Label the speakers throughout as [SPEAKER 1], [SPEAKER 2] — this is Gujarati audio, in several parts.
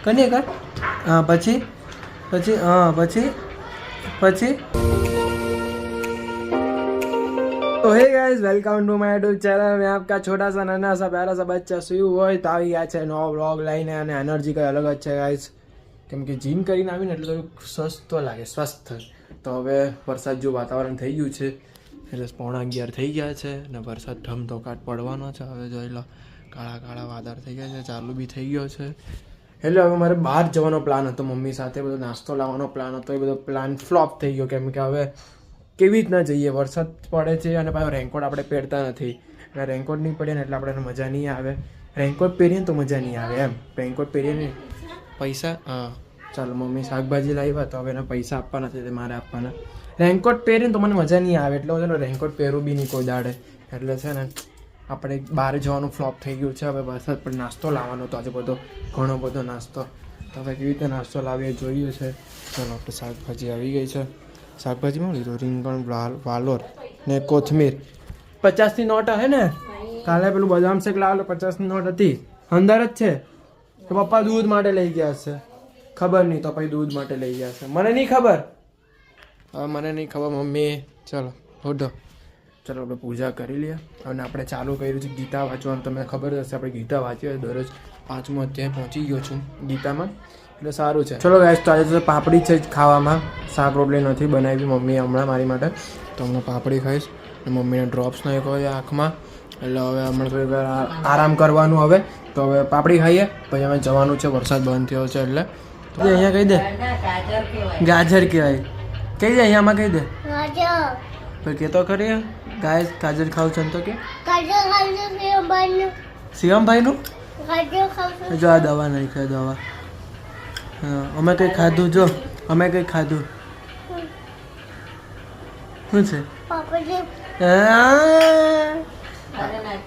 [SPEAKER 1] કને કર हाँ પછી પછી हाँ પછી પછી तो hey guys welcome to my YouTube channel में आपका छोटा सा नाना सा प्यारा सा बच्चा सुયું હોય તો આવી ગયા છે નવો વ્લોગ લઈને અને એનર્જી કંઈ અલગ જ છે ગાइस કેમ કે જીમ કરીને આવીને એટલે થોડુંક સ્વસ્થ લાગે સ્વસ્થ તો હવે વરસાદ જો વાતાવરણ થઈ ગયું છે એટલે 11:30 થઈ ગયા છે અને વરસાદ ઠમઠોકાટ પડવાનો છે હવે જોઈ લો કાળા કાળા વાદળ થઈ ગયા છે ચાલુ બી થઈ ગયો છે એટલે હવે મારે બહાર જવાનો પ્લાન હતો મમ્મી સાથે બધો નાસ્તો લાવવાનો પ્લાન હતો એ બધો પ્લાન ફ્લોપ થઈ ગયો કેમ કે હવે કેવી રીતના જઈએ વરસાદ પડે છે અને પાછો રેનકોટ આપણે પહેરતા નથી એટલે રેનકોટ નહીં પડે ને એટલે આપણે મજા નહીં આવે રેનકોટ પહેરીએ ને તો મજા નહીં આવે એમ રેનકોટ પહેરીએ ને પૈસા હા ચાલો મમ્મી શાકભાજી લાવ્યા તો હવે એના પૈસા આપવાના છે તે મારે આપવાના રેનકોટ પહેરીને તો મને મજા નહીં આવે એટલે હું રેનકોટ પહેરું બી નહીં કોઈ દાડે એટલે છે ને આપણે બહાર જવાનું ફ્લોપ થઈ ગયું છે હવે વરસાદ પર નાસ્તો લાવવાનો તો આજે ઘણો બધો નાસ્તો તો હવે કેવી રીતે નાસ્તો લાવીએ જોઈએ છે ચાલો આપણે શાકભાજી આવી ગઈ છે શાકભાજીમાં લીધું રીંગણ વાલોર ને કોથમીર 50ની નોટ હે ને કાલે પેલું બદામ શેક લાવેલો 50ની નોટ હતી અંદર જ છે તો પપ્પા દૂધ માટે લઈ ગયા છે ખબર નહીં તો પછી દૂધ માટે લઈ ગયા છે મને નહીં ખબર હવે મને નહીં ખબર મમ્મી ચલો હોડો ચલો આપણે પૂજા કરી લઈએ અને આપણે ચાલુ કર્યું છે ગીતા વાંચવાનું તમને ખબર હશે આપણે ગીતા વાંચીએ દરરોજ 5મો અધ્યાય પહોંચી ગયો છું ગીતામાં એટલે સારું છે ચલો ગાઈસ તો આજે તો પાપડી છે ખાવામાં શાક રોટલી નથી બનાવી મમ્મીએ હમણાં મારી માટે તો હમણાં પાપડી ખાઈશ અને મમ્મીને ડ્રોપ્સ નાખ્યો છે આંખમાં એટલે હવે હમણાં થોડી વાર આરામ કરવાનું હવે તો હવે પાપડી ખાઈએ પછી અમે જવાનું છે વરસાદ બંધ થયો છે એટલે અહીંયા કહી દે ગાજર કહેવાય કહી દે અહીંયામાં કહી દે પછી કે તો ખરી ગાય ગાજર ખાવ છે તો કે શિવમભાઈનું જો આ દવા નહીં ખાય દવા હા અમે કંઈ ખાધું જો અમે કંઈ ખાધું શું છે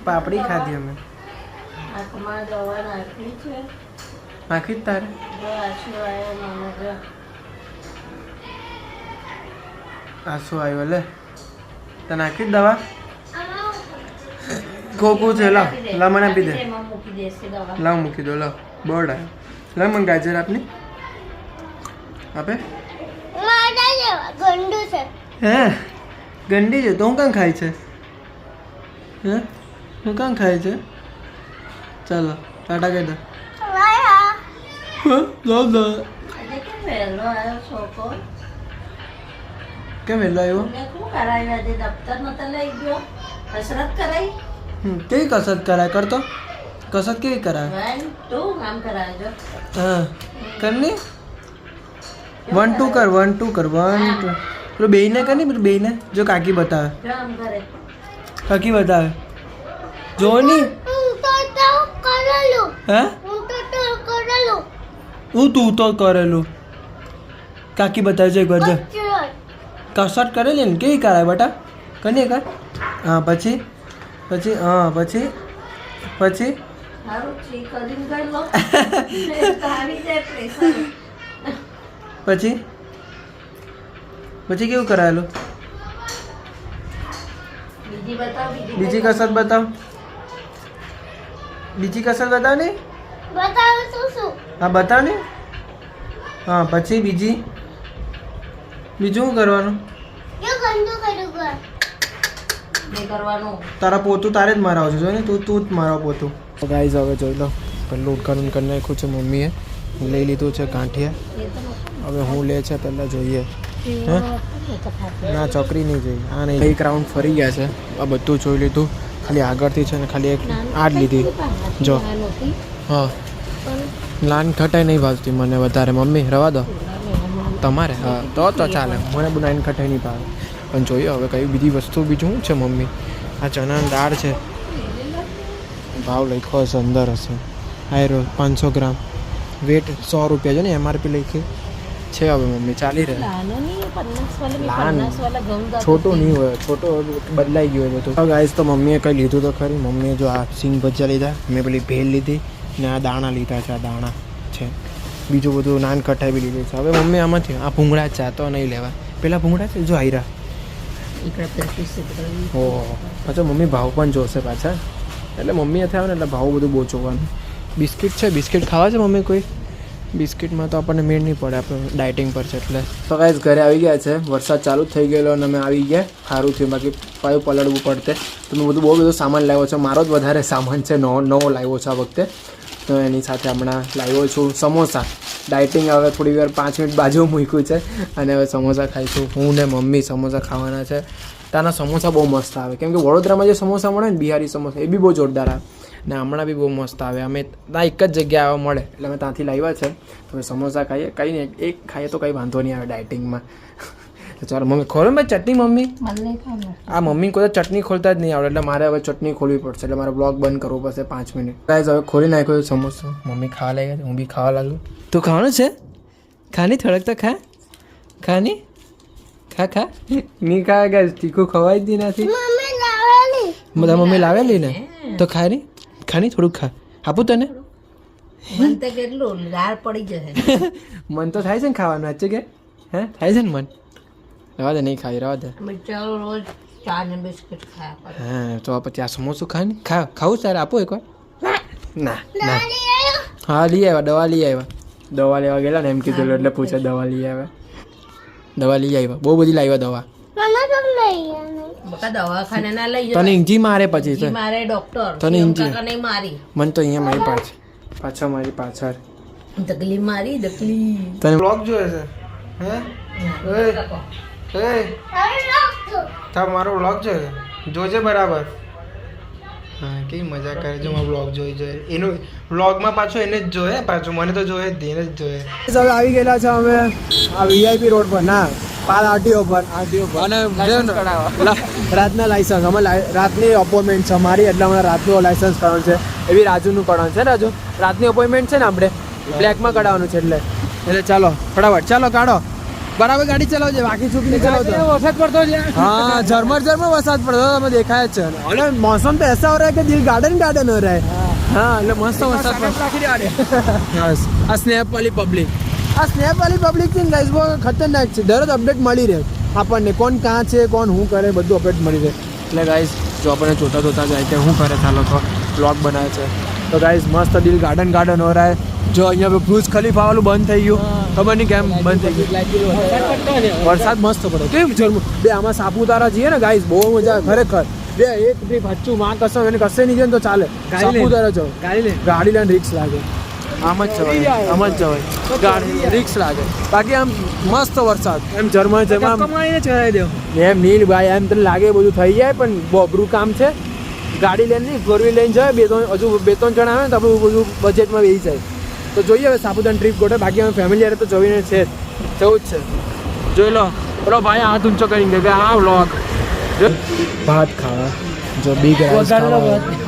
[SPEAKER 1] પાપડી ખાધી અમે નાખી જ તારે આંસુ આવ્યો લે તો નાખી જ દવા ખોખું છે લાવ લાવ મને આપી દે લાવ મૂકી દો લાવ બોર્ડ આવ્યો લાવ મને ગાજર આપની આપે હે ગંડી છે તો હું કાં ખાય છે હે હું કાં ખાય છે ચાલો ટાટા કહી દો કેમ વહેલો આવ્યો કેવી કસરત કરાય કરતો કસરત કેવી કરાય હા કરની 1 2 કર 1 2 કર 1 2 પેલું બેયને કર નહીં પેલું બેયને જો કાકી બતાવે કાકી બતાવે જો નહીં હે હું તું તો કરેલું કાકી બતાવે છે એક વાર જો કસરત કરેલી ને કેવી કરાય બટા કને કર હા પછી પછી હા પછી પછી પછી પછી કેવું કરાયેલું બીજી કસરત બતાવ બીજી કસરત બતાવ ને હા બતાવ ને હા પછી બીજું શું કરવાનું તારા પોતું તારે જ મારાવ છે જો ને તું જ મારો પોતું ગાઈઝ હવે જોઈ લો પહેલું ઉદઘાટન કરી નાખ્યું છે મમ્મીએ લઈ લીધું છે ગાંઠિયા હવે હું લે છે પહેલાં જોઈએ હે ના ચોકરી નહીં જોઈ આ નહીં એક રાઉન્ડ ફરી ગયા છે આ બધું જોઈ લીધું ખાલી આગળથી છે ને ખાલી એક આ જ લીધી જો હા નાન ખટાઈ નહીં ભાવતી મને વધારે મમ્મી રવા દો તમારે હા તો ચાલે મને બહુ નાન ખટાઈ નહીં ભાવે પણ જોઈએ હવે કઈ બીજી વસ્તુ બીજું શું છે મમ્મી આ ચણાની દાળ છે ભાવ લખ્યો હશે અંદર હશે આયરો 500 ગ્રામ વેટ 100 રૂપિયા છે ને એમઆરપી લખી છે હવે મમ્મી ચાલી રહે છોટો નહીં હોય છોટો બદલાઈ ગયો હોય બધું ગાઈસ તો મમ્મીએ કંઈ લીધું તો ખરી મમ્મીએ જો આ સિંગ ભજીયા લીધા મેં પેલી ભેલ લીધી ને આ દાણા લીધા છે આ દાણા છે બીજું બધું નાન કઠાઈ બી લીધી છે હવે મમ્મી આમાંથી આ ભૂંગળા ચા તો નહીં લેવા પેલા ભૂંગળા છે જો આયરા ઓહો પાછા મમ્મી ભાવ પણ જોશે પાછા એટલે મમ્મી હાથે આવે ને એટલે ભાવ બધું બહુ જોવાનું બિસ્કિટ છે બિસ્કિટ ખાવા છે મમ્મી કોઈ બિસ્કિટમાં તો આપણને મેળ નહીં પડે, આપણે ડાયટિંગ પર છે એટલે. તો ગાઈસ ઘરે આવી ગયા છે, વરસાદ ચાલુ જ થઈ ગયેલો અને અમે આવી ગયા. સારું થયું, બાકી પાયું પલળવું પડતે. તો મેં બહુ બધો સામાન લાવ્યો છે, મારો જ વધારે સામાન છે, નવો લાવ્યો છે આ વખતે. તો એની સાથે હમણાં લાવ્યો છું સમોસા. ડાયટિંગ હવે થોડી વાર 5 મિનિટ બાજુ મૂક્યું છે અને હવે સમોસા ખાઈશું. હું ને મમ્મી સમોસા ખાવાના છે. ત્યાંના સમોસા બહુ મસ્ત આવે, કેમ કે વડોદરામાં જે સમોસા મળે ને બિહારી સમોસા, એ બી બહુ જોરદાર આવે ને હમણાં બી બહુ મસ્ત આવે. અમે ત્યાં એક જ જગ્યાએ આવવા મળે એટલે અમે ત્યાંથી લાવ્યા છે. તો સમોસા ખાઈએ, કંઈ નહીં, એક ખાઈએ તો કંઈ વાંધો નહીં આવે ડાયટિંગમાં. તો ચાલો મમ્મી ખોલો ભાઈ ચટણી. મમ્મી આ મમ્મી કોઈ ચટણી ખોલતા જ નહીં આવડે, એટલે મારે હવે ચટણી ખોલવી પડશે, એટલે મારે બ્લોગ બંધ કરવો પડશે 5 મિનિટ. ગાઈઝ હવે ખોલી નાખ્યો સમોસો, મમ્મી ખાવા લાગ્યા, હું બી ખાવા લાગ્યું. તું ખાવાનું છે? ખાની થોડક તો ખા, ખાની ખા. નહીં ખા ગાઈઝ, તીખું ખવાય જ નથી. બધા મમ્મી લાવેલી ને તો ખાની થોડુંક ખા. આપું તને? મન તો થાય છે ને ખાવાનું, સાચું કે હે થાય છે ને મન? રવા દે, નહીં ખાઈ, રવા દે. હા તો પછી આ સમોસું ખા ને, ખાવું તારે આપો એકવાર. ના હા લઈ આવ્યા, દવા લઈ આવ્યા. દવા લેવા ગયેલા ને એમ કીધું એટલે પૂછે દવા લઈ આવ્યા. દવા લઈ આવ્યા, બહુ બધી લાવ્યા દવા. તને ઇંજી મારે પછી તને ઇંજી મને તો અહીંયા મારી પાછળ મારી પાછળ દકલી મારી દકલી. તને બ્લોગ જોયે છે હે? તાર મારો બ્લોગ જોયે, જોજે બરાબર. હા કેવી મજા કરે જો મારો બ્લોગ જોઈ એનું બ્લોગમાં પાછો એને જ જોયે, પાછું મને તો જોયે જ, એને જ જોયે. હવે આવી ગયેલા છે અમે આ વીઆઈપી રોડ પર, ના પાલ આરટીઓ પર અને રાતના લાયસન્સ, અમે રાતની અપોઇન્ટમેન્ટ છે અમારી, એટલે અમારે રાતનું લાયસન્સ કરવાનું છે. એવી રાજુનું કરવાનું છે. રાજુ રાતની અપોઇન્ટમેન્ટ છે ને, આપણે બ્લેકમાં કઢાવવાનું છે, એટલે ચાલો ફટાફટ ચાલો કાઢો. બરાબર ગાડી ચલાવજે, બાકી ચૂકીને ચલાવજો. વરસાદ પડતો છે. હા ઝરમર વરસાદ પડતો, તમે દેખાય જ છે. અને મોસમ તો એસા હો રહા है कि दिल गार्डन हो रहा है. હા એટલે મસ્ત વરસાદ પડે. આ સ્નેપ વાળી પબ્લિક છે ને ગાઈસ, બહુ ખતરનાક છે. દરરોજ અપડેટ મળી રહે આપણને, કોણ ક્યાં છે, કોણ શું કરે, બધું અપડેટ મળી રહે. એટલે ગાઈસ જો આપણને જોતા જાય કે શું કરે, ચાલો તો બ્લોગ બનાવે છે. તો ગાઈસ મસ્ત દિલ ગાર્ડન હો રહા है. જો અહીંયા બુર્જ ખલીફા વાળું બંધ થઈ ગયું, ખબર નહીં કેમ બંધ થઈ ગયું. વરસાદ મસ્ત પડે, કેમ ઝરમર. બે આમાં સાપુતારા જઈએ ને ગાઈસ, બહુ મજા ખરેખર. બે એક ટ્રીપ સાચું માં કસમ, એને કશે નહીં જાય તો ચાલે. સાપુતારા જાઓ, ગાડી લઈને રિક્સ લાગે. આમ જ જવાય ગાડી રિક્સ લાગે. બાકી આમ મસ્ત વરસાદ, એમ ઝરમર એમ નીલ ભાઈ, એમ તને લાગે બધું થઈ જાય, પણ બોબરું કામ છે. ગાડી લઈને નહીં, 4 વ્હીલ લઈને જાય, હજુ 2-3 જણા આવે ને તો આપણું બધું બજેટમાં બેસી જાય. તો જોઈએ હવે સાપુતારા ટ્રીપ ગોઠવે, બાકી અમે ફેમિલી હારે તો જોઈને છે જવું જ છે. જોઈ લો પેલો ભાઈ હાથ ઊંચો કરીને કે આ વ્લોગ ભાત ખાવા, જો બિગ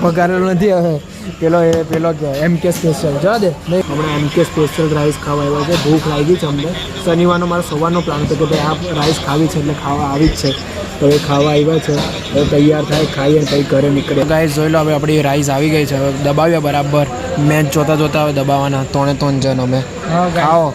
[SPEAKER 1] વઘારેલો નથી હવે, પેલો MK સ્પેશિયલ જવા દે. નહીં હમણાં MK સ્પેશિયલ રાઈસ ખાવા આવ્યા છે. ભૂખ લાગી છે અમને. શનિવારનો મારો સવારનો પ્લાન હતો કે ભાઈ આ રાઈસ ખાવી છે, એટલે ખાવા આવી જ છે. તો એ ખાવા આવ્યા છે, હવે તૈયાર થાય, ખાઈએ કંઈ ઘરે નીકળે. ગાઈસ જોઈ લો હવે આપણી રાઈસ આવી ગઈ છે, હવે દબાવ્યા બરાબર. મેચ જોતા હવે દબાવવાના 3 જણ અમે. ખાઓ.